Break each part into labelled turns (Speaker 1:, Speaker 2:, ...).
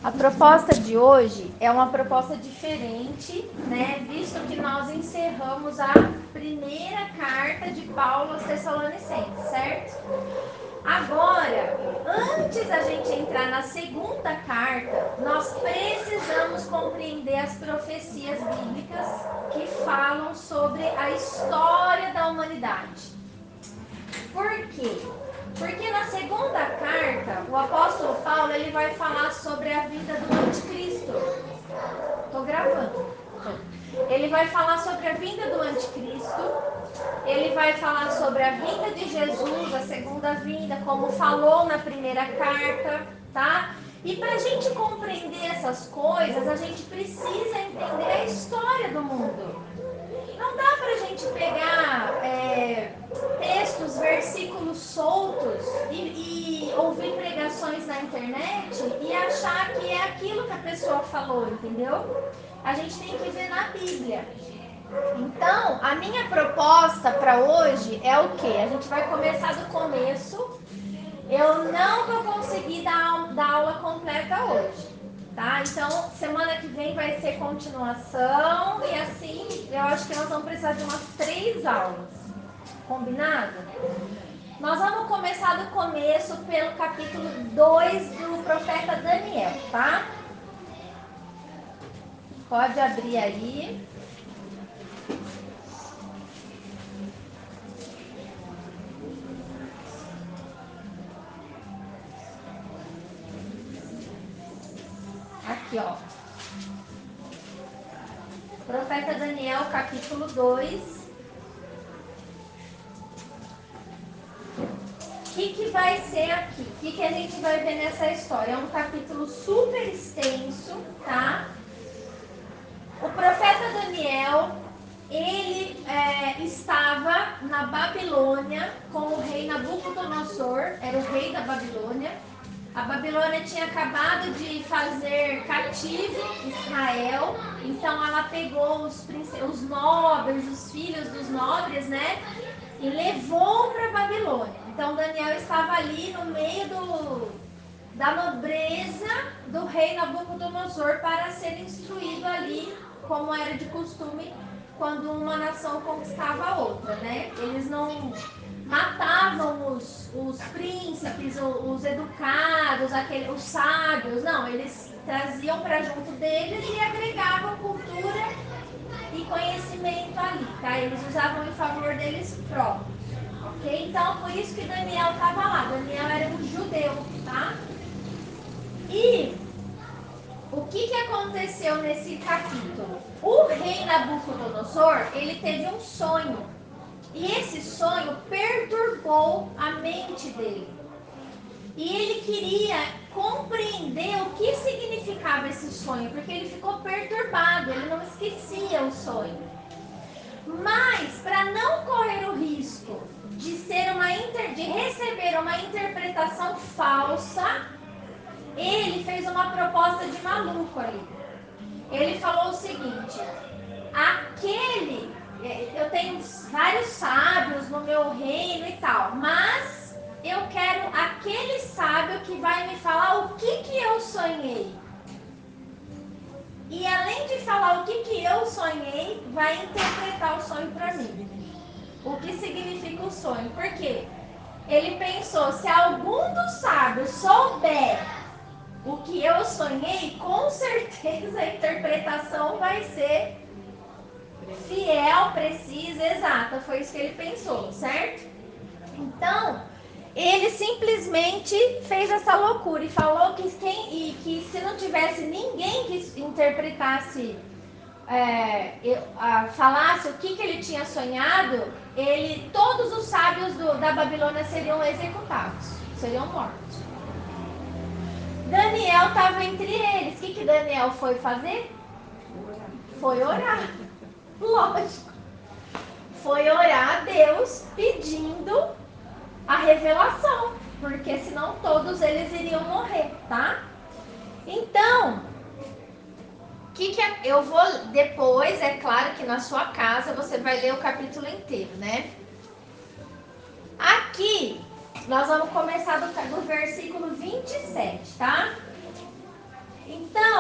Speaker 1: A proposta de hoje é uma proposta diferente, né? Visto que nós encerramos a primeira carta de Paulo aos Tessalonicenses, certo? Agora, antes da gente entrar na segunda carta, nós precisamos compreender as profecias bíblicas que falam sobre a história da humanidade. Por quê? Porque na segunda carta, o apóstolo Paulo ele vai falar sobre a vinda do anticristo. Estou gravando. Ele vai falar sobre a vinda do anticristo. Ele vai falar sobre a vinda de Jesus, a segunda vinda, como falou na primeira carta, tá? E para a gente compreender essas coisas, a gente precisa entender a história do mundo. Não dá para a gente pegar textos, versículos soltos e ouvir pregações na internet e achar que é aquilo que a pessoa falou, entendeu? A gente tem que ver na Bíblia. Então, a minha proposta para hoje é o quê? A gente vai começar do começo. Eu não vou conseguir dar aula completa hoje, tá? Então, semana que vem vai ser continuação e assim, eu acho que nós vamos precisar de umas 3 aulas. Combinado? Nós vamos começar do começo pelo capítulo 2 do profeta Daniel, tá? Pode abrir aí. Aqui, ó. Profeta Daniel, capítulo 2. O que vai ser aqui? O que a gente vai ver nessa história? É um capítulo super extenso, tá? O profeta Daniel, ele estava na Babilônia com o rei Nabucodonosor, era o rei da Babilônia. A Babilônia tinha acabado de fazer cativo Israel, então ela pegou os nobres, os filhos dos nobres, né? E levou para a Babilônia. Então Daniel estava ali no meio da nobreza do rei Nabucodonosor para ser instruído ali, como era de costume quando uma nação conquistava a outra, né? Eles não matavam os príncipes, os educados, os sábios, não, eles traziam para junto deles e agregavam cultura e conhecimento ali, tá? Eles usavam em favor deles próprios, ok? Então, por isso que Daniel estava lá. Daniel era um judeu, tá? E o que aconteceu nesse capítulo? O rei Nabucodonosor, ele teve um sonho. E esse sonho perturbou a mente dele. E ele queria compreender o que significava esse sonho, porque ele ficou perturbado, ele não esquecia o sonho. Mas, para não correr o risco de receber uma interpretação falsa, ele fez uma proposta de maluco ali. Ele falou o seguinte: eu tenho vários sábios no meu reino e tal, mas eu quero aquele sábio que vai me falar o que eu sonhei. E além de falar o que eu sonhei, vai interpretar o sonho para mim. O que significa o sonho? Por quê? Ele pensou, se algum dos sábios souber o que eu sonhei, com certeza a interpretação vai ser fiel, precisa, exata. Foi isso que ele pensou, certo? Então, ele simplesmente fez essa loucura e falou que se não tivesse ninguém que interpretasse, falasse o que ele tinha sonhado, todos os sábios da Babilônia seriam executados, seriam mortos. Daniel estava entre eles. O que Daniel foi fazer? Foi orar. Lógico. Foi orar a Deus pedindo a revelação, porque senão todos eles iriam morrer, tá? Então, eu vou depois, é claro que na sua casa você vai ler o capítulo inteiro, né? Aqui nós vamos começar do versículo 27, tá?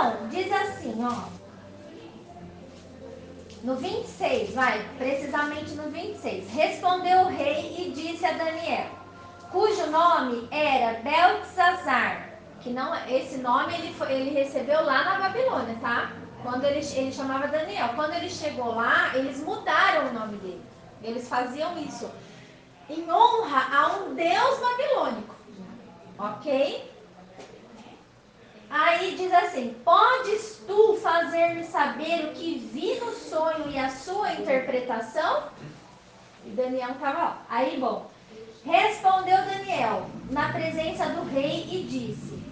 Speaker 1: Então, diz assim, ó. No 26, precisamente no 26. Respondeu o rei e disse a Daniel, cujo nome era Beltesazar, que não, esse nome ele recebeu lá na Babilônia, tá? Quando ele chamava Daniel. Quando ele chegou lá, eles mudaram o nome dele. Eles faziam isso em honra a um deus babilônico, ok? Aí diz assim, podes tu fazer-me saber o que vi no sonho e a sua interpretação? E Daniel estava lá. Aí, bom, respondeu Daniel na presença do rei e disse,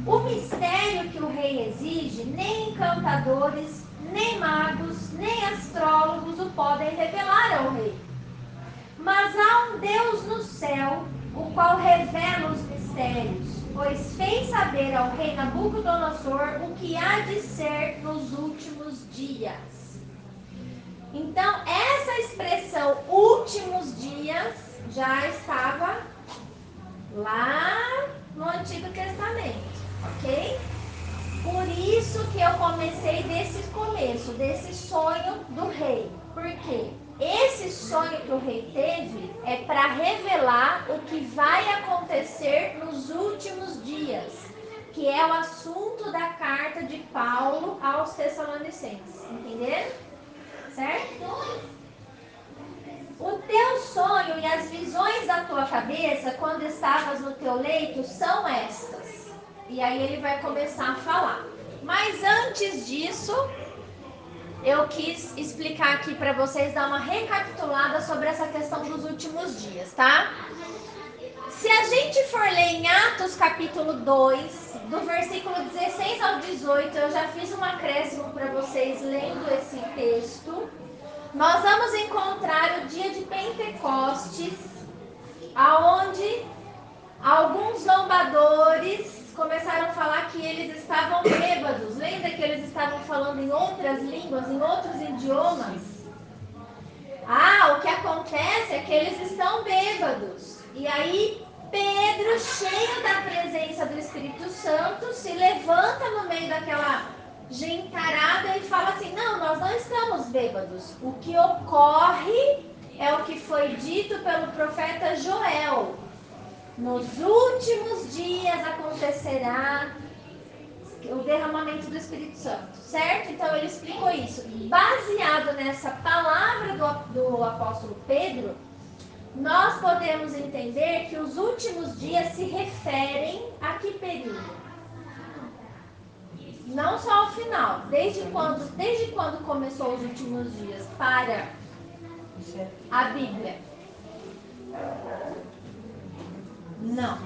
Speaker 1: o mistério que o rei exige, nem encantadores, nem magos, nem astrólogos o podem revelar ao rei. Mas há um Deus no céu, o qual revela os mistérios, pois fez saber ao rei Nabucodonosor o que há de ser nos últimos dias. Então, essa expressão últimos dias já estava lá no Antigo Testamento, ok? Por isso que eu comecei desse começo, desse sonho do rei. Por quê? Esse sonho que o rei teve é para revelar o que vai acontecer nos últimos dias, que é o assunto da carta de Paulo aos Tessalonicenses. Entenderam? Certo? O teu sonho e as visões da tua cabeça, quando estavas no teu leito, são estas. E aí ele vai começar a falar. Mas antes disso, eu quis explicar aqui para vocês, dar uma recapitulada sobre essa questão dos últimos dias, tá? Se a gente for ler em Atos capítulo 2, do versículo 16 ao 18, eu já fiz um acréscimo para vocês lendo esse texto. Nós vamos encontrar o dia de Pentecostes, aonde alguns zombadores começaram a falar que eles estavam bêbados. Lembra que eles estavam falando em outras línguas, em outros idiomas? O que acontece é que eles estão bêbados. E aí Pedro, cheio da presença do Espírito Santo, se levanta no meio daquela gentarada e fala assim, não, nós não estamos bêbados. O que ocorre é o que foi dito pelo profeta Joel. Nos últimos dias acontecerá o derramamento do Espírito Santo, certo? Então ele explicou isso. Baseado nessa palavra do apóstolo Pedro, nós podemos entender que os últimos dias se referem a que período? Não só ao final. Desde quando começou os últimos dias para a Bíblia? Não.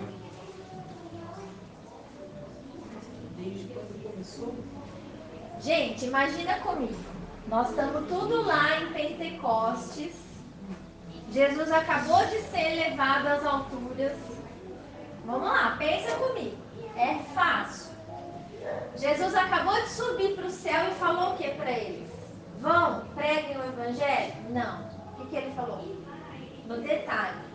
Speaker 2: Desde quando começou?
Speaker 1: Gente, imagina comigo. Nós estamos tudo lá em Pentecostes. Jesus acabou de ser levado às alturas. Vamos lá, pensa comigo. É fácil. Jesus acabou de subir para o céu e falou o que para eles? Vão, preguem o evangelho? Não. O que ele falou? No detalhe.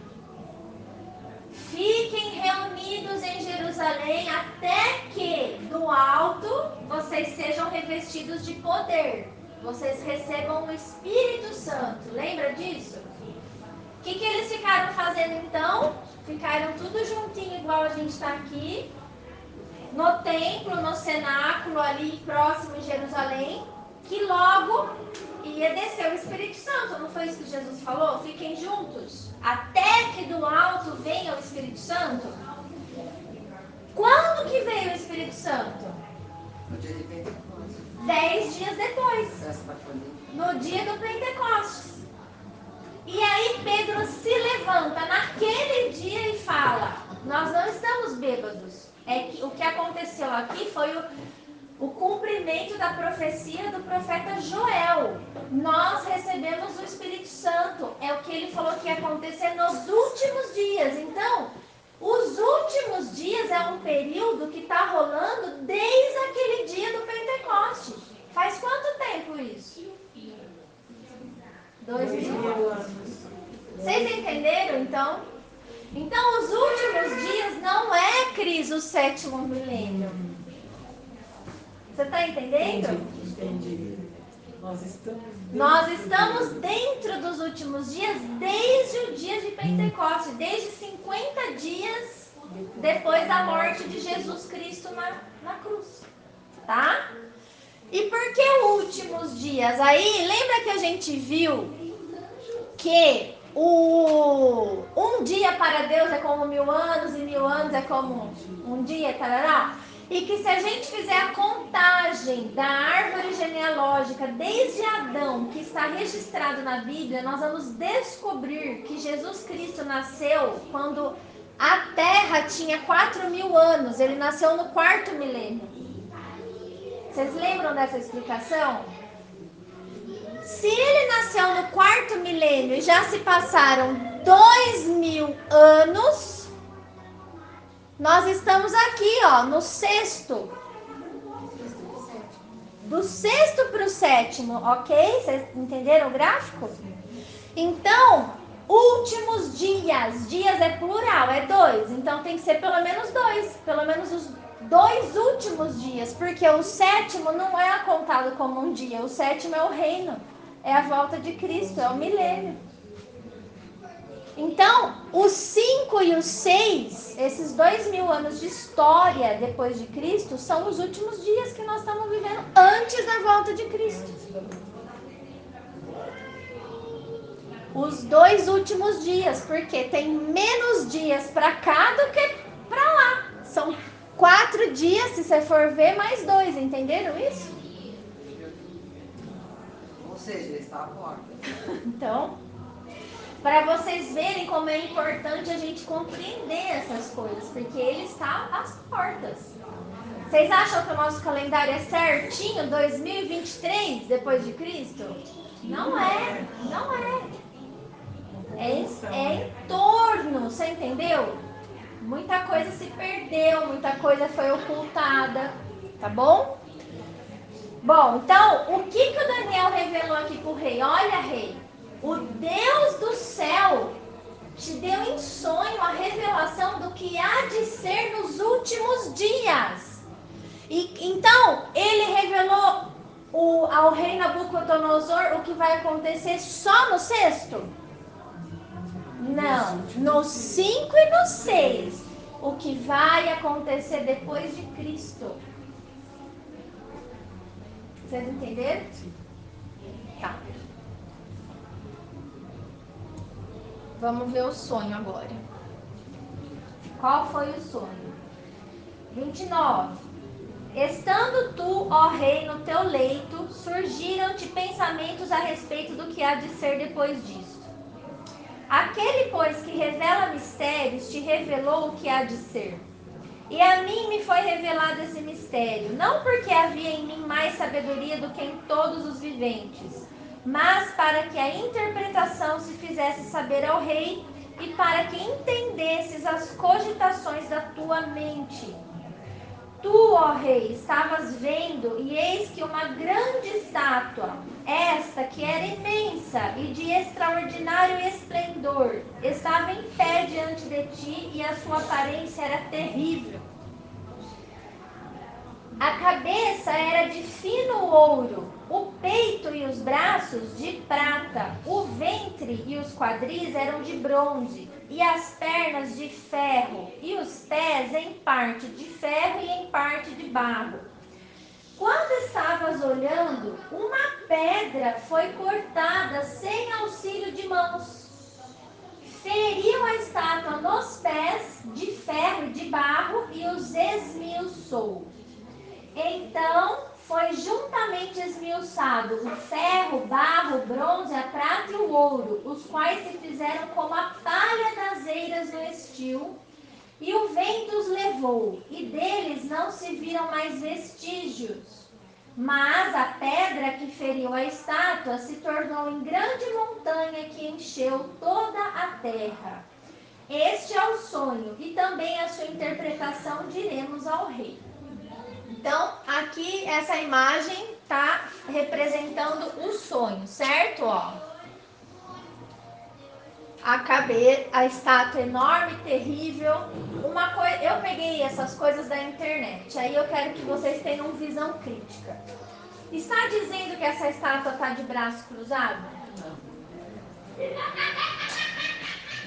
Speaker 1: Fiquem reunidos em Jerusalém até que do alto vocês sejam revestidos de poder. Vocês recebam o Espírito Santo. Lembra disso? O que eles ficaram fazendo então? Ficaram tudo juntinho, igual a gente está aqui, no templo, no cenáculo, ali próximo em Jerusalém, que logo ia descer o Espírito Santo. Não foi isso que Jesus falou? Fiquem juntos, até que do alto venha o Espírito Santo. Quando que veio o Espírito Santo?
Speaker 2: No dia de Pentecostes.
Speaker 1: 10 dias depois, no dia do Pentecostes. E aí Pedro se levanta naquele dia e fala, nós não estamos bêbados. É que o que aconteceu aqui foi o cumprimento da profecia do profeta Joel. Nós recebemos o Espírito Santo. É o que ele falou que ia acontecer nos últimos dias. Então, os últimos dias é um período que está rolando desde aquele dia do Pentecostes. Faz quanto tempo isso? 2000 anos. Vocês entenderam, então? Então, os últimos dias não é, Cris, o sétimo milênio. Você está entendendo?
Speaker 2: Entendi.
Speaker 1: Nós estamos dentro dos últimos dias desde o dia de Pentecostes, desde 50 dias depois da morte de Jesus Cristo na cruz, tá? E por que últimos dias? Aí, lembra que a gente viu que um dia para Deus é como 1000 anos e 1000 anos é como um dia, tarará? E que se a gente fizer a contagem da árvore genealógica desde Adão, que está registrado na Bíblia, nós vamos descobrir que Jesus Cristo nasceu quando a Terra tinha 4000 anos. Ele nasceu no 4º milênio. Vocês lembram dessa explicação? Se ele nasceu no 4º milênio e já se passaram 2000 anos, nós estamos aqui, ó, no 6º. Do 6º para o 7º, ok? Vocês entenderam o gráfico? Então, últimos dias. Dias é plural, é 2. Então tem que ser pelo menos 2. Pelo menos os 2 últimos dias. Porque o 7º não é contado como um dia. O 7º é o reino. É a volta de Cristo, é o milênio. Então, os 5 e os 6, esses 2000 anos de história depois de Cristo, são os últimos dias que nós estamos vivendo antes da volta de Cristo. Os 2 últimos dias, porque tem menos dias para cá do que para lá. São 4 dias, se você for ver, mais 2, entenderam isso?
Speaker 2: Ou seja, ele está à porta.
Speaker 1: Então, para vocês verem como é importante a gente compreender essas coisas, porque ele está às portas. Vocês acham que o nosso calendário é certinho, 2023 depois de Cristo? Não é, não é. É em torno, você entendeu? Muita coisa se perdeu, muita coisa foi ocultada, tá bom? Bom, então, o que o Daniel revelou aqui para o rei? Olha, rei, o Deus do céu te deu em sonho a revelação do que há de ser nos últimos dias. E então, ele revelou ao rei Nabucodonosor o que vai acontecer só no 6º? Não, no 5 e no 6. O que vai acontecer depois de Cristo. Vocês entenderam? Tá. Vamos ver o sonho agora. Qual foi o sonho? 29. Estando tu, ó rei, no teu leito, surgiram-te pensamentos a respeito do que há de ser depois disto. Aquele, pois, que revela mistérios, te revelou o que há de ser. E a mim me foi revelado esse mistério, não porque havia em mim mais sabedoria do que em todos os viventes, mas para que a interpretação se fizesse saber ao rei e para que entendesses as cogitações da tua mente. Tu, ó rei, estavas vendo, e eis que uma grande estátua, esta que era imensa e de extraordinário esplendor, estava em pé diante de ti, e a sua aparência era terrível. A cabeça era de fino ouro, o peito e os braços de prata, o ventre e os quadris eram de bronze, e as pernas de ferro, e os pés em parte de ferro e em parte de barro. Quando estavas olhando, uma pedra foi cortada sem auxílio de mãos. Feriu a estátua nos pés de ferro e de barro e os esmiuçou. Então foi juntamente esmiuçado o ferro, o barro, o bronze, a prata e o ouro, os quais se fizeram como a palha das eiras no estio, e o vento os levou, e deles não se viram mais vestígios. Mas a pedra que feriu a estátua se tornou em grande montanha que encheu toda a terra. Este é o sonho, e também a sua interpretação diremos ao rei. Então, aqui essa imagem está representando o sonho, certo? Ó, a estátua enorme, terrível, eu peguei essas coisas da internet, aí eu quero que vocês tenham visão crítica. Está dizendo que essa estátua está de braço cruzado?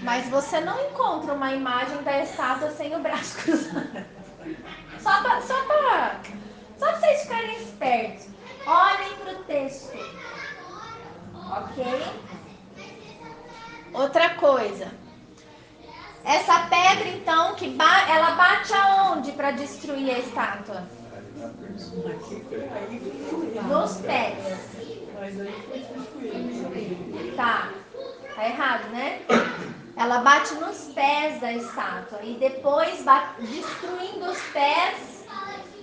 Speaker 1: Mas você não encontra uma imagem da estátua sem o braço cruzado. Só para vocês ficarem espertos. Olhem para o texto. Ok? Outra coisa. Essa pedra, então, ela bate aonde para destruir a estátua? Nos pés. Tá errado, né? Ela bate nos pés da estátua e depois, destruindo os pés,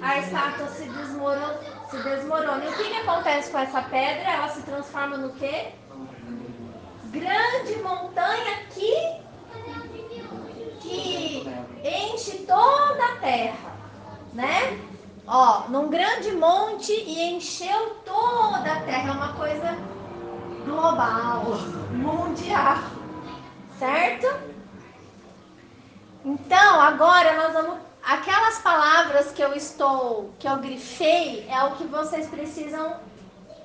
Speaker 1: a estátua se desmorona. E o que acontece com essa pedra? Ela se transforma no quê? Grande montanha que enche toda a terra, né? Ó, num grande monte e encheu toda a terra. É uma coisa global, mundial, certo? Então, agora nós vamos... Aquelas palavras que eu grifei, é o que vocês precisam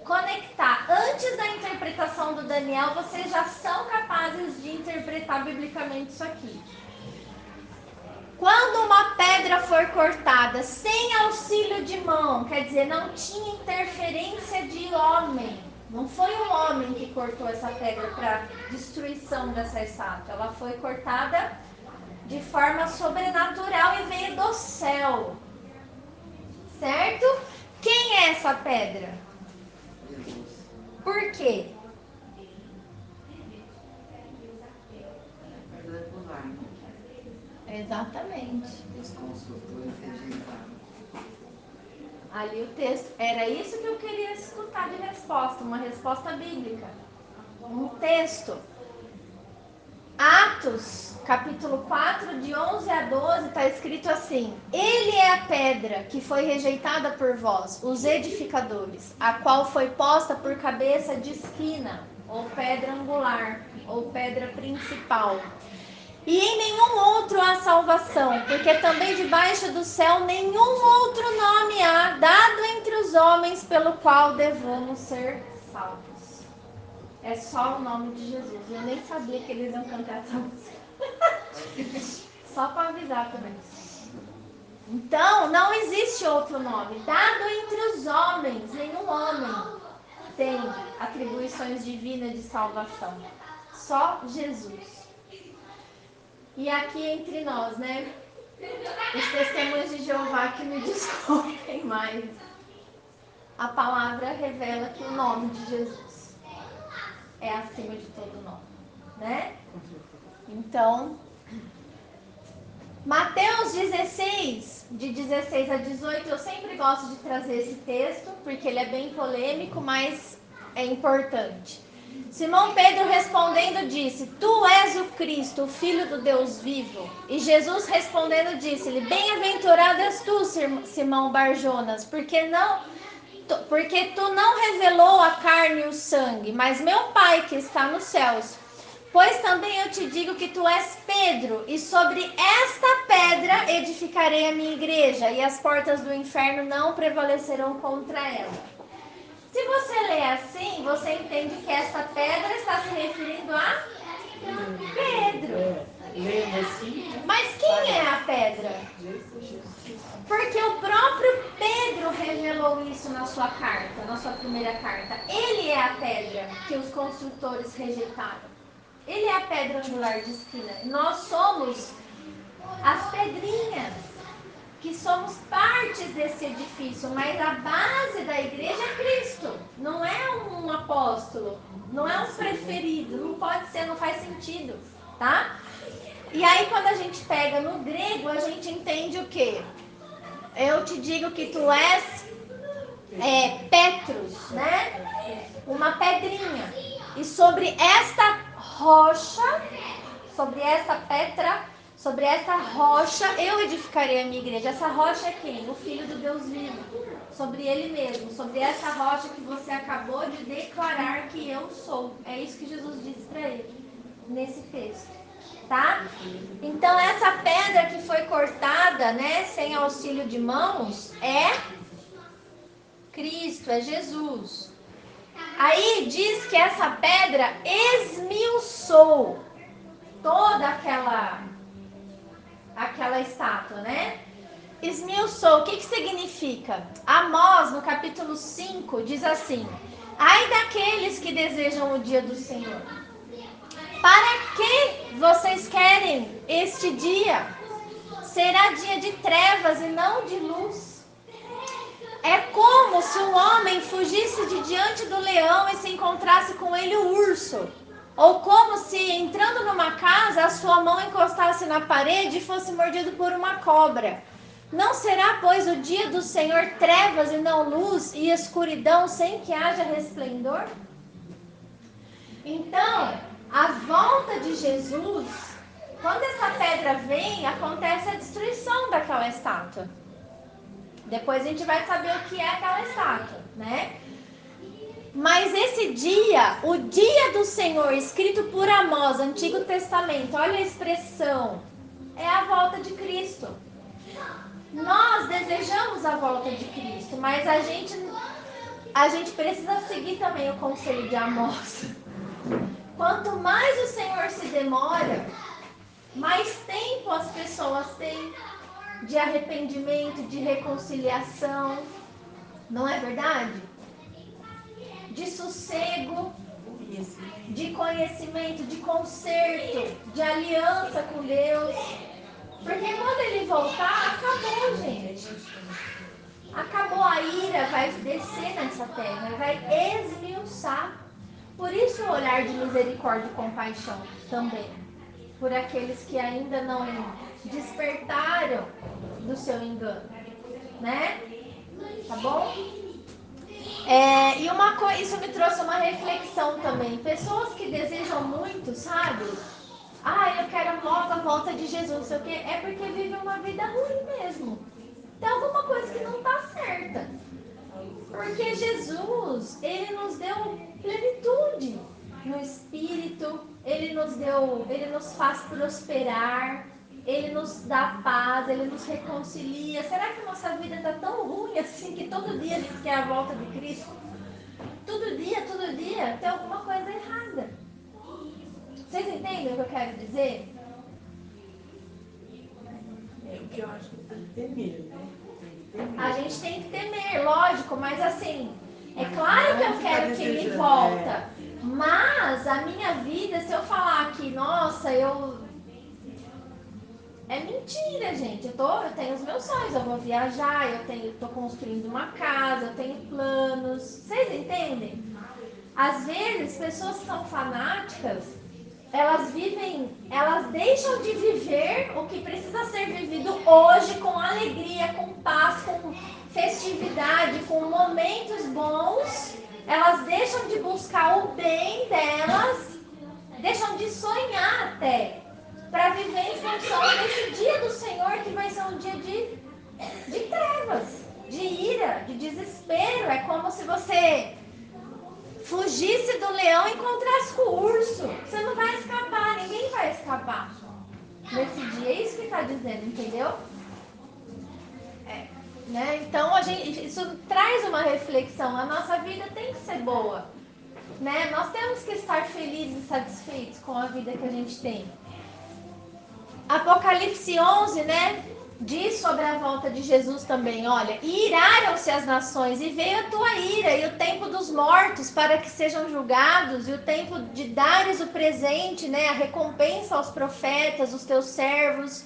Speaker 1: conectar. Antes da interpretação do Daniel, vocês já são capazes de interpretar biblicamente isso aqui. Quando uma pedra for cortada sem auxílio de mão, quer dizer, não tinha interferência de homem. Não foi um homem que cortou essa pedra para destruição dessa estátua. Ela foi cortada de forma sobrenatural e veio do céu. Certo? Quem é essa pedra?
Speaker 2: Jesus.
Speaker 1: Por quê?
Speaker 2: Pedra angular.
Speaker 1: Exatamente.
Speaker 2: Os construtores rejeitaram.
Speaker 1: Ali o texto. Era isso que eu queria escutar de resposta. Uma resposta bíblica. Um texto. Atos, capítulo 4, de 11 a 12, está escrito assim: Ele é a pedra que foi rejeitada por vós, os edificadores, a qual foi posta por cabeça de esquina, ou pedra angular, ou pedra principal. E em nenhum outro há salvação, porque também debaixo do céu nenhum outro nome há dado entre os homens pelo qual devamos ser salvos. É só o nome de Jesus. Eu nem sabia que eles iam cantar essa música. Só para avisar também. Então, não existe outro nome dado entre os homens. Nenhum homem tem atribuições divinas de salvação. Só Jesus. E aqui entre nós, né? Os testemunhos de Jeová que me desculpem, mas a palavra revela que o nome de Jesus é acima de todo nome, né? Então, Mateus 16, de 16 a 18, eu sempre gosto de trazer esse texto, porque ele é bem polêmico, mas é importante. Simão Pedro respondendo disse: Tu és o Cristo, o Filho do Deus vivo. E Jesus respondendo disse-lhe: Bem-aventurado és tu, Simão Barjonas, porque tu não revelou a carne e o sangue, mas meu Pai que está nos céus. Pois também eu te digo que tu és Pedro, e sobre esta pedra edificarei a minha igreja, e as portas do inferno não prevalecerão contra ela. Se você lê assim, você entende que essa pedra está se referindo a Pedro. Mas quem é a pedra? Porque o próprio Pedro revelou isso na sua carta, na sua primeira carta. Ele é a pedra que os construtores rejeitaram. Ele é a pedra angular de esquina. Nós somos as pedrinhas, que somos partes desse edifício, mas a base da igreja é Cristo. Não é um apóstolo, não é um preferido, não pode ser, não faz sentido, tá? E aí quando a gente pega no grego, a gente entende o quê? Eu te digo que tu és Petrus, né? Uma pedrinha. E sobre esta rocha, sobre esta pedra, sobre essa rocha, eu edificarei a minha igreja. Essa rocha é quem? O Filho do Deus vivo. Sobre ele mesmo. Sobre essa rocha que você acabou de declarar que eu sou. É isso que Jesus disse para ele, nesse texto. tá? Então essa pedra que foi cortada, né, sem auxílio de mãos, é Cristo, é Jesus. Aí diz que essa pedra esmiuçou toda aquela estátua, né? Esmiuçou, o que significa? Amós, no capítulo 5, diz assim: ai daqueles que desejam o dia do Senhor. Para que vocês querem este dia? Será dia de trevas e não de luz. É como se um homem fugisse de diante do leão e se encontrasse com ele o urso. Ou como se, entrando numa casa, a sua mão encostasse na parede e fosse mordido por uma cobra. Não será, pois, o dia do Senhor trevas e não luz, e escuridão sem que haja resplendor? Então, a volta de Jesus, quando essa pedra vem, acontece a destruição daquela estátua. Depois a gente vai saber o que é aquela estátua, né? Mas esse dia, o dia do Senhor, escrito por Amós, Antigo Testamento, olha a expressão, é a volta de Cristo. Nós desejamos a volta de Cristo, mas a gente precisa seguir também o conselho de Amós. Quanto mais o Senhor se demora, mais tempo as pessoas têm de arrependimento, de reconciliação, não é verdade? De sossego, de conhecimento, de conserto, de aliança com Deus. Porque quando ele voltar, acabou, gente. Acabou, a ira vai descer nessa terra, vai esmiuçar. Por isso o olhar de misericórdia e compaixão também. Por aqueles que ainda não despertaram do seu engano, né? Tá bom? E isso me trouxe uma reflexão também. Pessoas que desejam muito, sabe? Eu quero logo a volta de Jesus, não sei o quê. É porque vivem uma vida ruim mesmo. Tem alguma coisa que não tá certa. Porque Jesus, ele nos deu plenitude no Espírito, ele nos faz prosperar, ele nos dá paz, ele nos reconcilia. Será que a nossa vida está tão ruim assim que todo dia a gente quer a volta de Cristo? Todo dia, tem alguma coisa errada. Vocês entendem o que eu quero dizer?
Speaker 3: É o que eu acho que tem que temer, né?
Speaker 1: A gente tem que temer, lógico, mas assim, é claro que eu quero que ele volta. Mas a minha vida, se eu falar que, nossa, é mentira, gente. Eu tenho os meus sonhos, eu vou viajar, tô construindo uma casa, eu tenho planos. Vocês entendem? Às vezes, pessoas que são fanáticas, elas deixam de viver o que precisa ser vivido hoje com alegria, com paz, com festividade, com momentos bons. Elas deixam de buscar o bem delas, deixam de sonhar até, para viver em função desse dia do Senhor, que vai ser um dia de trevas, de ira, de desespero. É como se você fugisse do leão e encontrasse com o urso. Você não vai escapar, ninguém vai escapar nesse dia. É isso que está dizendo, entendeu? Né? Então isso traz uma reflexão. A nossa vida tem que ser boa, né? Nós temos que estar felizes e satisfeitos com a vida que a gente tem. Apocalipse 11, né? Diz sobre a volta de Jesus também, olha, e iraram-se as nações, e veio a tua ira, e o tempo dos mortos, para que sejam julgados, e o tempo de dares o presente, né, a recompensa aos profetas, os teus servos,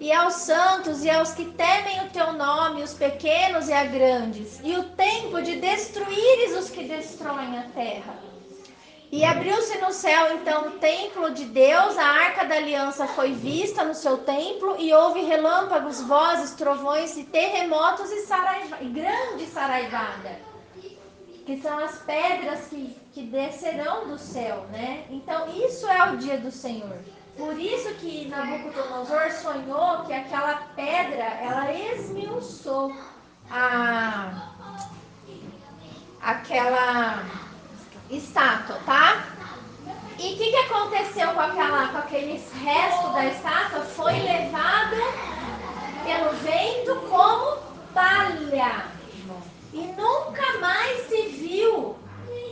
Speaker 1: e aos santos, e aos que temem o teu nome, os pequenos e a grandes, e o tempo de destruíres os que destroem a terra. E abriu-se no céu, então, o templo de Deus, a arca da aliança foi vista no seu templo, e houve relâmpagos, vozes, trovões e terremotos e grande saraivada, que são as pedras que descerão do céu, né? Então, isso é o dia do Senhor. Por isso que Nabucodonosor sonhou que aquela pedra, ela esmiuçou aquela estátua, tá? E o que aconteceu com aquele resto da estátua? Foi levado pelo vento como palha. E nunca mais se viu.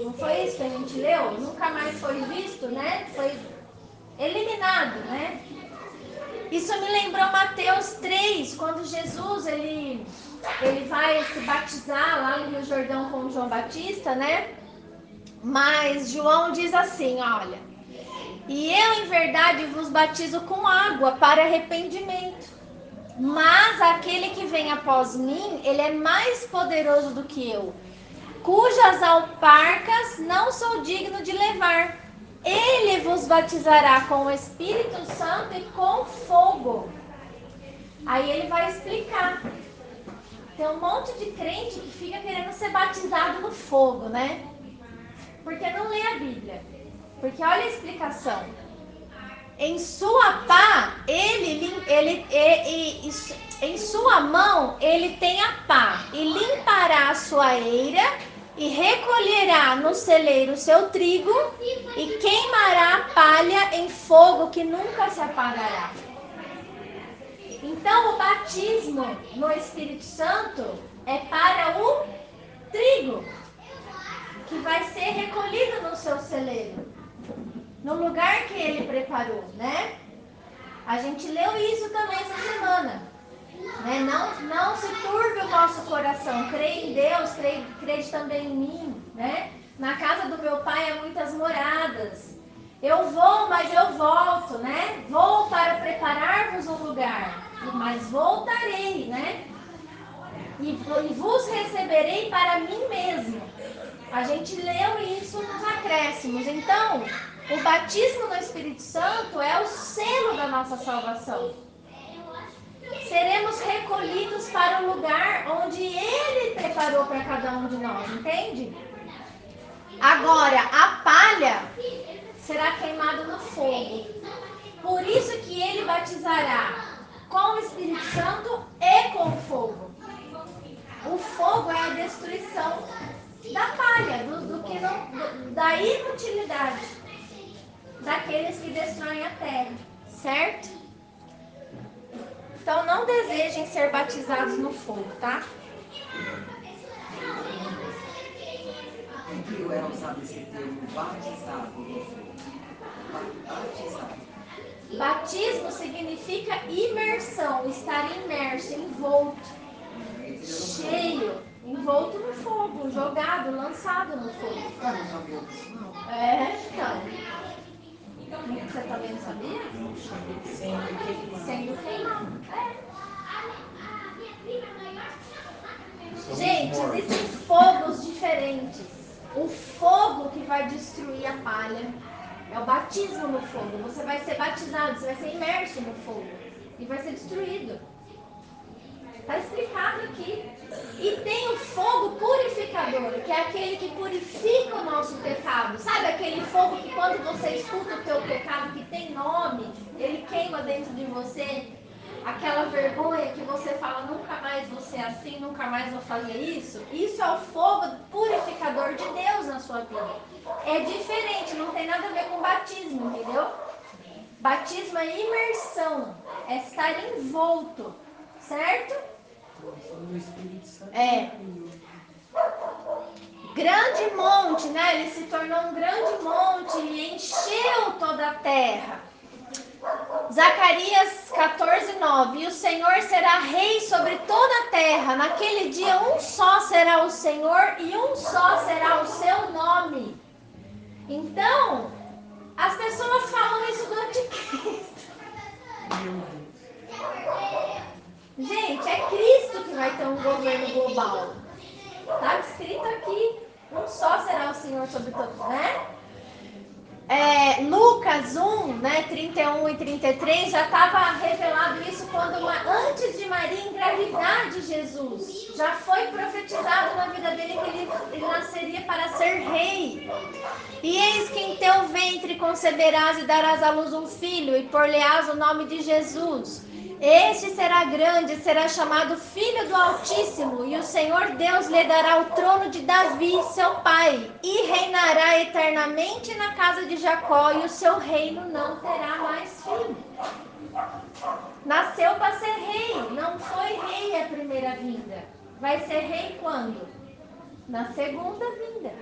Speaker 1: Não foi isso que a gente leu? Nunca mais foi visto, né? Foi eliminado, né? Isso me lembrou Mateus 3, quando Jesus ele vai se batizar lá no Rio Jordão com João Batista, né? Mas João diz assim, olha, e eu em verdade vos batizo com água para arrependimento, mas aquele que vem após mim, ele é mais poderoso do que eu, cujas alparcas não sou digno de levar. Ele vos batizará com o Espírito Santo e com fogo. Aí ele vai explicar. Tem um monte de crente que fica querendo ser batizado no fogo, né? Porque não lê a Bíblia. Porque olha a explicação. Em sua pá, em sua mão ele tem a pá, e limpará a sua eira, e recolherá no celeiro o seu trigo, e queimará a palha em fogo que nunca se apagará. Então o batismo no Espírito Santo é para o trigo, que vai ser recolhido no seu celeiro, no lugar que ele preparou, né? A gente leu isso também essa semana, né? Não se turbe o nosso coração, crê em Deus, crê também em mim, né? Na casa do meu pai há muitas moradas. Eu vou, mas eu volto, né? Vou para preparar-vos um lugar, mas voltarei, né? E vos receberei para mim mesmo. A gente leu isso nos acréscimos. Então, o batismo no Espírito Santo é o selo da nossa salvação. Seremos recolhidos para o lugar onde Ele preparou para cada um de nós, entende? Agora, a palha será queimada no fogo. Por isso que Ele batizará com o Espírito Santo e com fogo. O fogo é a destruição da palha, da inutilidade daqueles que destroem a terra, certo? Então não desejem ser batizados no fogo, tá?
Speaker 2: Em que é usado esse termo batizado no fogo? Batizado.
Speaker 1: Batismo significa imersão, estar imerso, envolto, cheio, envolto no fogo, jogado, lançado no fogo.
Speaker 2: Ah, não sabia disso, não.
Speaker 1: Então. Você também não sabia? Sendo queimado. Gente, existem fogos diferentes. O fogo que vai destruir a palha é o batismo no fogo. Você vai ser batizado, você vai ser imerso no fogo e vai ser destruído. Está explicado aqui. E tem o fogo purificador, que é aquele que purifica o nosso pecado. Sabe aquele fogo que quando você escuta o teu pecado, que tem nome, ele queima dentro de você? Aquela vergonha que você fala, nunca mais vou ser assim, nunca mais vou fazer isso. Isso é o fogo purificador de Deus na sua vida. É diferente, não tem nada a ver com batismo, entendeu? Batismo é imersão, é estar envolto, certo? Grande monte, né? Ele se tornou um grande monte e encheu toda a terra. Zacarias 14:9. E o Senhor será rei sobre toda a terra. Naquele dia um só será o Senhor e um só será o seu nome. Então, as pessoas falam isso do anticristo. Gente, é Cristo que vai ter um governo global. Está escrito aqui, um só será o Senhor sobre todos, né? Lucas 1, né, 31 e 33, já estava revelado isso antes de Maria engravidar de Jesus. Já foi profetizado na vida dele que ele nasceria para ser rei. E eis que em teu ventre conceberás e darás à luz um filho, e por-lhe-ás o nome de Jesus. Este será grande, será chamado Filho do Altíssimo, e o Senhor Deus lhe dará o trono de Davi, seu pai, e reinará eternamente na casa de Jacó, e o seu reino não terá mais fim. Nasceu para ser rei, não foi rei a primeira vinda. Vai ser rei quando? Na segunda vinda.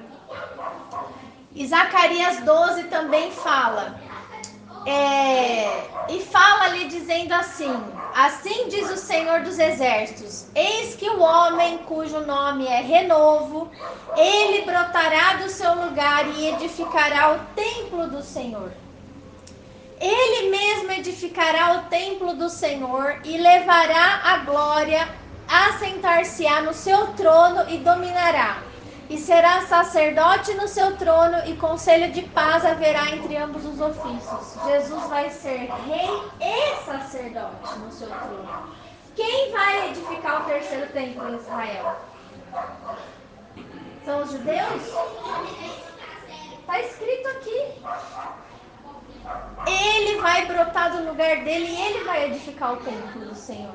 Speaker 1: E Zacarias 12 também fala. E fala ali dizendo assim: assim diz o Senhor dos Exércitos, eis que o homem cujo nome é Renovo, ele brotará do seu lugar e edificará o templo do Senhor. Ele mesmo edificará o templo do Senhor e levará a glória, assentar-se-á no seu trono e dominará. E será sacerdote no seu trono, e conselho de paz haverá entre ambos os ofícios. Jesus vai ser rei e sacerdote no seu trono. Quem vai edificar o terceiro templo em Israel? São os judeus? Está escrito aqui. Ele vai brotar do lugar dele e ele vai edificar o templo do Senhor.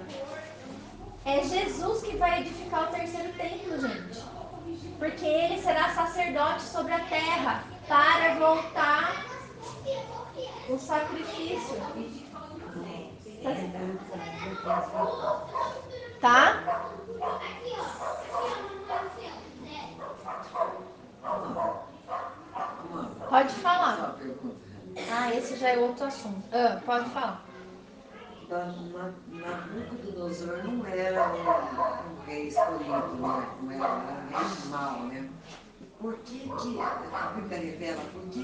Speaker 1: É Jesus que vai edificar o terceiro templo, gente. Porque ele será sacerdote sobre a terra para voltar o sacrifício. Tá? Pode falar.
Speaker 2: Só uma pergunta.
Speaker 1: Esse já é outro assunto. Pode falar.
Speaker 2: Nabucodonosor não era um rei escolhido, né? Não era um rei mau, né? Por que a Bíblia revela, por que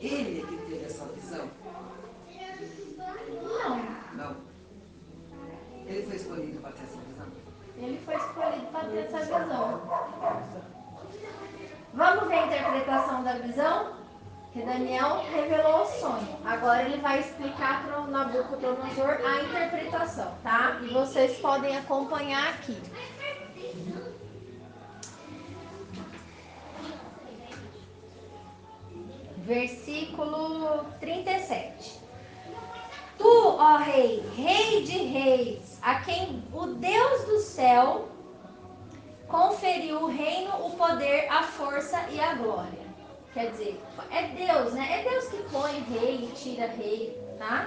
Speaker 2: ele é que teve essa visão? Não. Ele foi escolhido para ter essa visão?
Speaker 1: Ele foi escolhido para ter essa visão. Vamos ver a interpretação da visão? Que Daniel revelou o sonho. Agora ele vai explicar para o Nabucodonosor a interpretação, tá? E vocês podem acompanhar aqui. Versículo 37. Tu, ó rei, rei de reis, a quem o Deus do céu conferiu o reino, o poder, a força e a glória. Quer dizer, é Deus, né? É Deus que põe rei e tira rei, tá?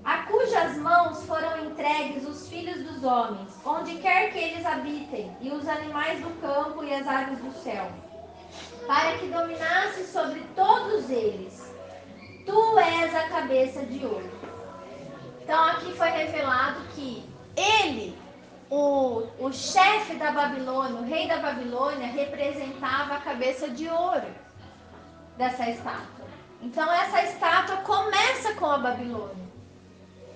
Speaker 1: A cujas mãos foram entregues os filhos dos homens, onde quer que eles habitem, e os animais do campo e as aves do céu, para que dominasse sobre todos eles. Tu és a cabeça de ouro. Então aqui foi revelado que ele, o chefe da Babilônia, o rei da Babilônia, representava a cabeça de ouro dessa estátua. Então essa estátua começa com a Babilônia,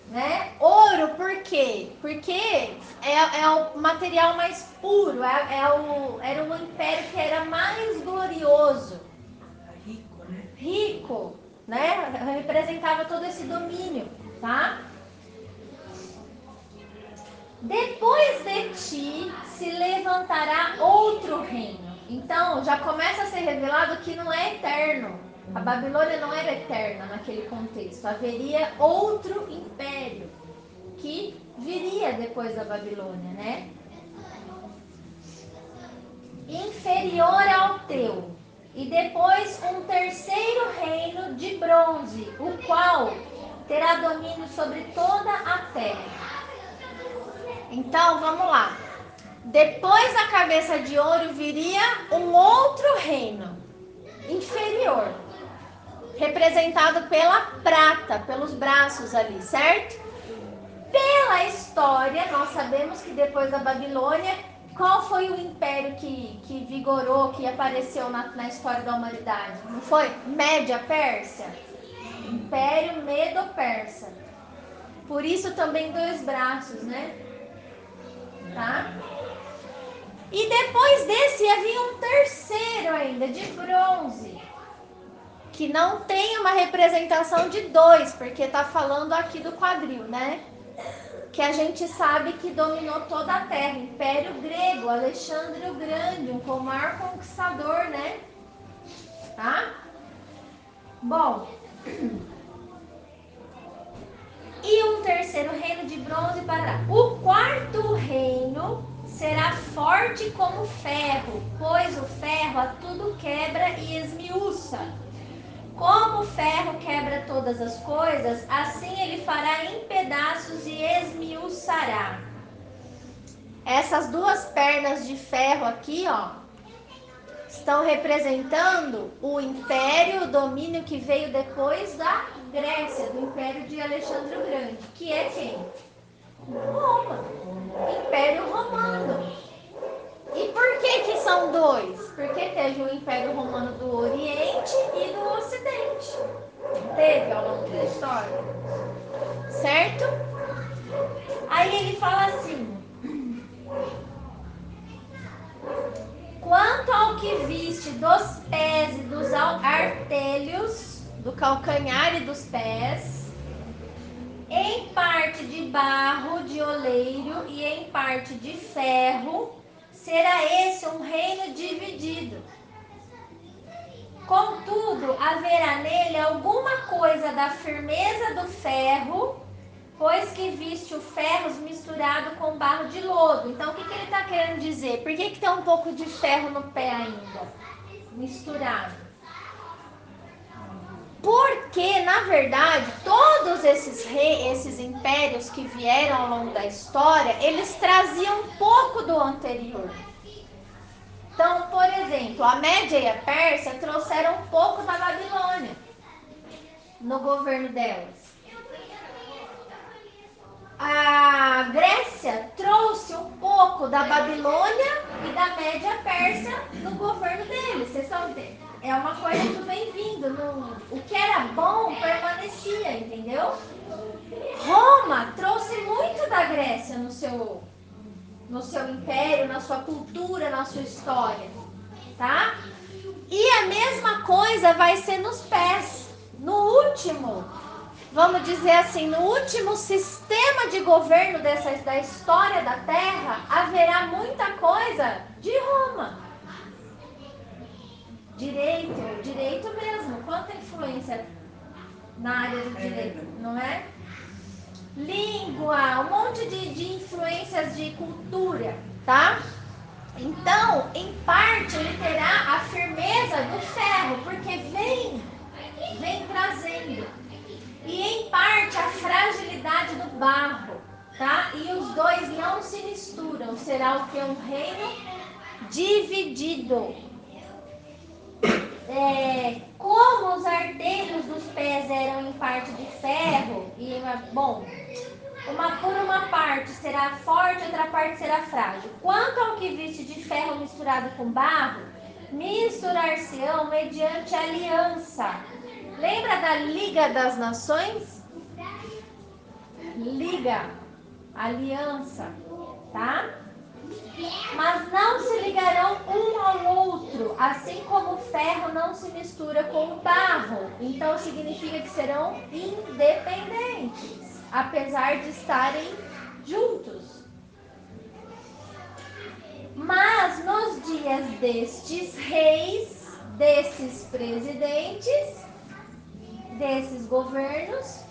Speaker 1: né? Ouro, por quê? Porque é o material mais puro, era o império que era mais glorioso.
Speaker 3: Rico, né?
Speaker 1: Rico, né? Representava todo esse domínio, tá? Depois de ti se levantará outro reino. Então, já começa a ser revelado que não é eterno. A Babilônia não era eterna naquele contexto. Haveria outro império que viria depois da Babilônia, né? Inferior ao teu. E depois um terceiro reino de bronze, o qual terá domínio sobre toda a terra. Então, vamos lá. Depois da cabeça de ouro viria um outro reino inferior, representado pela prata, pelos braços ali, certo? Pela história, nós sabemos que depois da Babilônia, qual foi o império que vigorou, que apareceu na história da humanidade? Não foi? Média-Pérsia? Império Medo-Persa. Por isso também 2 braços, né? Tá? E depois desse havia um terceiro ainda, de bronze, que não tem uma representação de 2, porque está falando aqui do quadril, né? Que a gente sabe que dominou toda a terra, Império Grego, Alexandre o Grande, o maior conquistador, né? Tá? Bom, e um terceiro reino de bronze parará. O quarto reino será forte como ferro, pois o ferro a tudo quebra e esmiuça. Como o ferro quebra todas as coisas, assim ele fará em pedaços e esmiuçará. Essas duas pernas de ferro aqui, ó, estão representando o império, o domínio que veio depois da Grécia, do império de Alexandre o Grande, que é quem? Roma, Império Romano. E por que são dois? Porque teve o Império Romano do Oriente e do Ocidente. Teve ao longo da história, certo? Aí ele fala assim: quanto ao que viste dos pés e dos artelhos, do calcanhar e dos pés, em parte de barro de oleiro e em parte de ferro, será esse um reino dividido. Contudo, haverá nele alguma coisa da firmeza do ferro, pois que viste o ferro misturado com barro de lodo. Então, o que ele está querendo dizer? Por que tem um pouco de ferro no pé ainda? Misturado. Porque, na verdade, todos esses impérios que vieram ao longo da história, eles traziam um pouco do anterior. Então, por exemplo, a Média e a Pérsia trouxeram um pouco da Babilônia no governo delas. A Grécia trouxe um pouco da Babilônia e da Média Pérsia no governo deles. Vocês estão entendendo? É uma coisa do bem-vindo. O que era bom permanecia, entendeu? Roma trouxe muito da Grécia no seu império, na sua cultura, na sua história, tá? E a mesma coisa vai ser nos pés. No último, vamos dizer assim, no último sistema de governo da história da Terra, haverá muita coisa de Roma. Direito mesmo. Quanta influência na área do direito, não é? Língua, um monte de influências de cultura, tá? Então, em parte, ele terá a firmeza do ferro, porque vem trazendo. E em parte, a fragilidade do barro, tá? E os dois não se misturam. Será o que? Um reino dividido. Como os artelhos dos pés eram em parte de ferro, por uma parte será forte, outra parte será frágil. Quanto ao que viste de ferro misturado com barro, misturar-se-ão mediante aliança. Lembra da Liga das Nações? Liga, aliança, tá? Mas não se ligarão um ao outro, assim como o ferro não se mistura com o barro. Então significa que serão independentes, apesar de estarem juntos. Mas nos dias destes reis, desses presidentes, desses governos,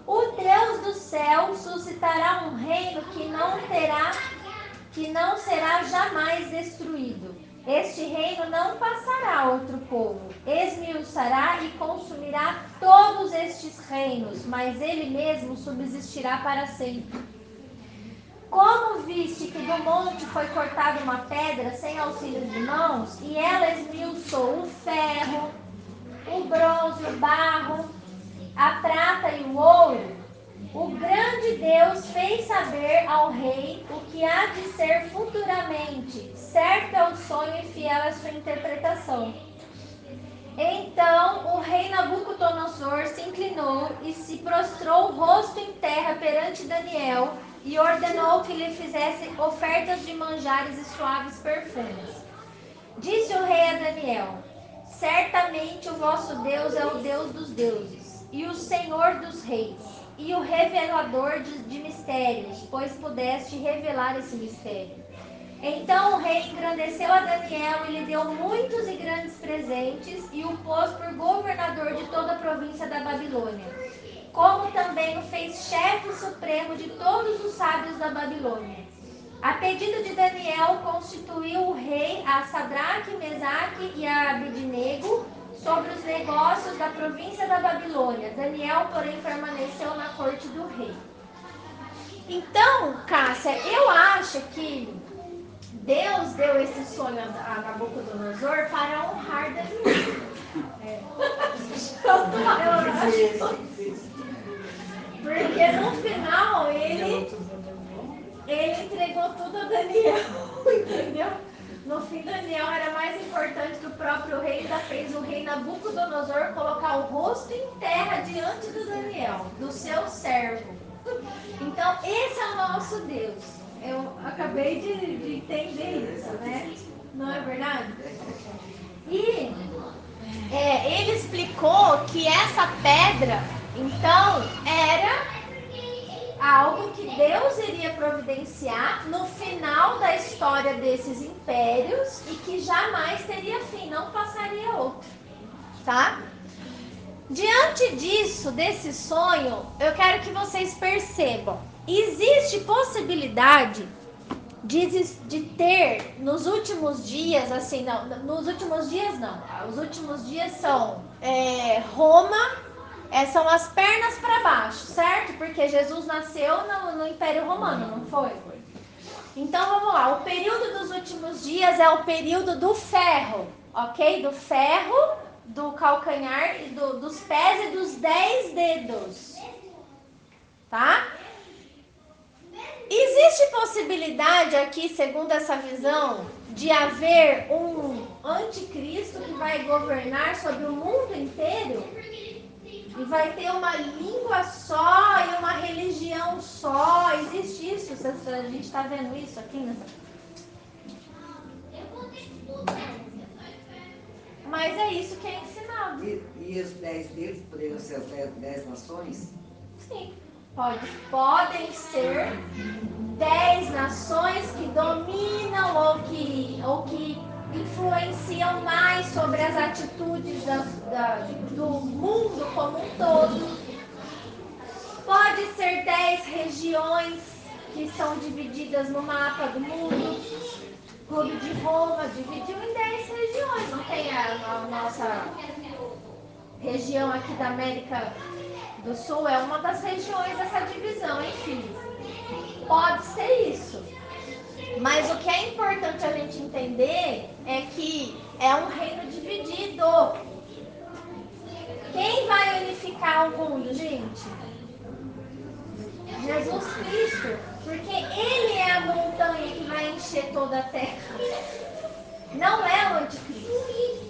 Speaker 1: o Deus do céu suscitará um reino que não será jamais destruído. Este reino não passará a outro povo, esmiuçará e consumirá todos estes reinos, mas ele mesmo subsistirá para sempre. Como viste que do monte foi cortada uma pedra sem auxílio de mãos, e ela esmiuçou o ferro, o bronze, o barro, a prata e o ouro, o grande Deus fez saber ao rei o que há de ser futuramente. Certo é o sonho e fiel é a sua interpretação. Então o rei Nabucodonosor se inclinou e se prostrou o rosto em terra perante Daniel e ordenou que lhe fizesse ofertas de manjares e suaves perfumes. Disse o rei a Daniel: certamente o vosso Deus é o Deus dos deuses e o Senhor dos reis e o revelador de mistérios, pois pudeste revelar esse mistério. Então o rei engrandeceu a Daniel e lhe deu muitos e grandes presentes e o pôs por governador de toda a província da Babilônia. como também o fez chefe supremo de todos os sábios da Babilônia. A pedido de Daniel, constituiu o rei a Sadraque, Mesaque e a Abednego sobre os negócios da província da Babilônia. Daniel, porém, permaneceu na corte do rei. Então, Cássia, eu acho que Deus deu esse sonho a Nabucodonosor para honrar Daniel. Porque no final ele entregou tudo a Daniel, entendeu? No fim, Daniel era mais importante que o próprio rei, ainda fez o rei Nabucodonosor colocar o rosto em terra diante do Daniel, do seu servo. Então, esse é o nosso Deus. Eu acabei de entender isso, né? Não é verdade? E ele explicou que essa pedra, então, era algo que Deus iria providenciar no final da história desses impérios e que jamais teria fim, não passaria outro, tá? Diante disso, desse sonho, eu quero que vocês percebam, existe possibilidade de ter nos últimos dias, assim, não, nos últimos dias não, os últimos dias são Roma, são as pernas para baixo, certo? Porque Jesus nasceu no Império Romano, não foi? Então vamos lá, o período dos últimos dias é o período do ferro, ok? Do ferro, do calcanhar, e dos pés e dos 10 dedos, tá? Existe possibilidade aqui, segundo essa visão, de haver um anticristo que vai governar sobre o mundo inteiro? E vai ter uma língua só e uma religião só? Existe isso? A gente está vendo isso aqui nessa... Mas é isso que é ensinado.
Speaker 2: E os 10 deles poderiam ser as 10 nações?
Speaker 1: Sim. Podem ser 10 nações que dominam ou que influenciam mais sobre as atitudes do mundo como um todo. Pode ser 10 regiões que são divididas no mapa do mundo. O Clube de Roma dividiu em 10 regiões. Não tem a nossa região aqui da América do Sul, é uma das regiões dessa divisão, enfim. Pode ser isso. Mas o que é importante a gente entender é que é um reino dividido. Quem vai unificar o mundo, gente? Jesus Cristo. Porque Ele é a montanha que vai encher toda a terra. Não é o anticristo.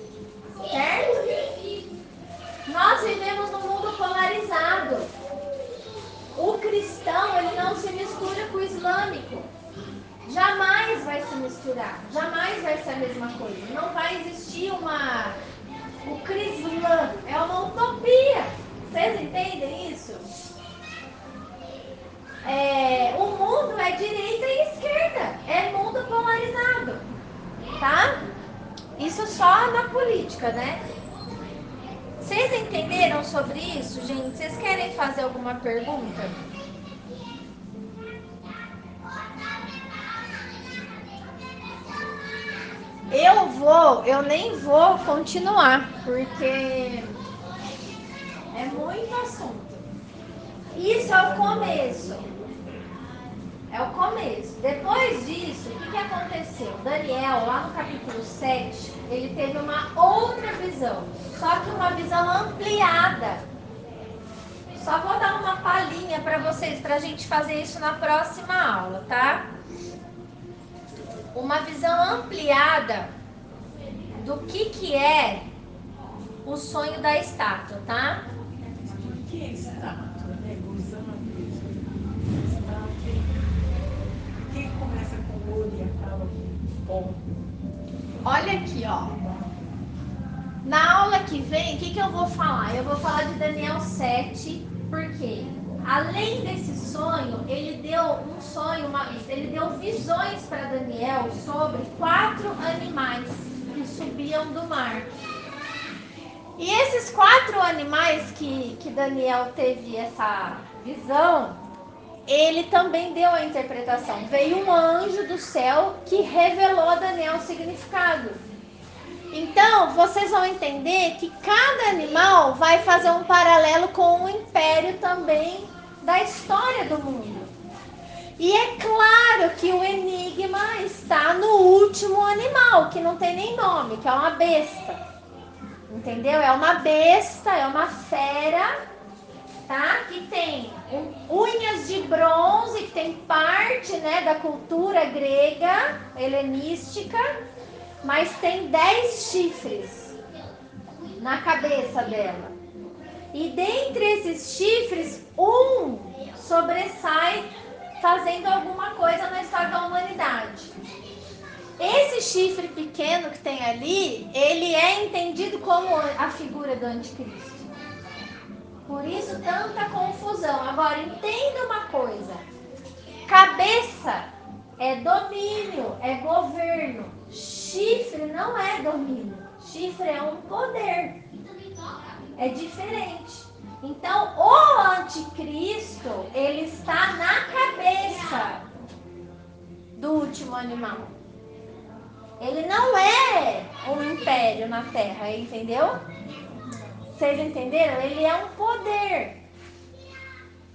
Speaker 1: Certo? Nós vivemos num mundo polarizado. O cristão, ele não se mistura com o islâmico. Jamais vai se misturar. Jamais vai ser a mesma coisa. Não vai existir o Crislã. É uma utopia. Vocês entendem isso? O mundo é direita e esquerda. É mundo polarizado. Tá? Isso só na política, né? Vocês entenderam sobre isso, gente? Vocês querem fazer alguma pergunta? Eu nem vou continuar, porque é muito assunto. Isso é o começo. É o começo. Depois disso, o que aconteceu? Daniel, lá no capítulo 7, ele teve uma outra visão. Só que uma visão ampliada. Só vou dar uma palhinha para vocês, para a gente fazer isso na próxima aula, tá? Uma visão ampliada do que é o sonho da estátua, tá?
Speaker 3: O que é estátua, né? Gozando estátua. Quem começa com o olho e acaba com o ponto?
Speaker 1: Olha aqui, ó. Na aula que vem, o que eu vou falar? Eu vou falar de Daniel 7, porque além desse sonho, ele deu um sonho, ele deu visões para Daniel sobre 4 animais que subiam do mar. E esses 4 animais que Daniel teve essa visão, ele também deu a interpretação. Veio um anjo do céu que revelou a Daniel o significado. Então, vocês vão entender que cada animal vai fazer um paralelo com o império também da história do mundo. E é claro que o enigma está no último animal, que não tem nem nome, que é uma besta. Entendeu? É uma besta, é uma fera, tá? Que tem unhas de bronze, que tem parte, né, da cultura grega, helenística, mas tem 10 chifres na cabeça dela. E dentre esses chifres, um sobressai fazendo alguma coisa na história da humanidade. Esse chifre pequeno que tem ali, ele é entendido como a figura do anticristo. Por isso tanta confusão. Agora, entenda uma coisa. Cabeça é domínio, é governo. Chifre não é domínio. Chifre é um poder. É diferente. Então, o anticristo, ele está na cabeça do último animal. Ele não é um império na Terra, entendeu? Vocês entenderam? Ele é um poder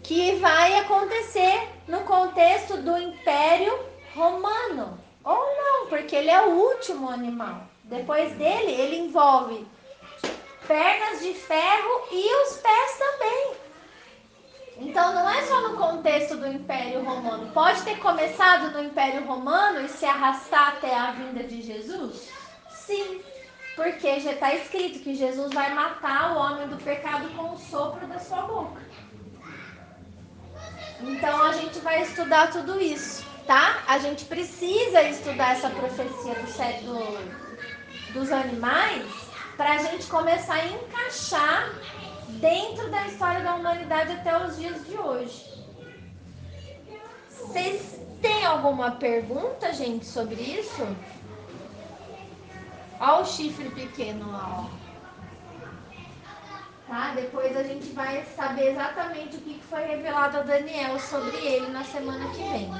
Speaker 1: que vai acontecer no contexto do Império Romano. Ou não, porque ele é o último animal. Depois dele, ele envolve pernas de ferro e os pés também. Então não é só no contexto do Império Romano. Pode ter começado no Império Romano e se arrastar até a vinda de Jesus? Sim, porque já está escrito que Jesus vai matar o homem do pecado com o sopro da sua boca. Então a gente vai estudar tudo isso, tá? A gente precisa estudar essa profecia dos animais para a gente começar a encaixar dentro da história da humanidade até os dias de hoje. Vocês têm alguma pergunta, gente, sobre isso? Olha o chifre pequeno lá, ó. Tá? Depois a gente vai saber exatamente o que foi revelado a Daniel sobre ele na semana que vem.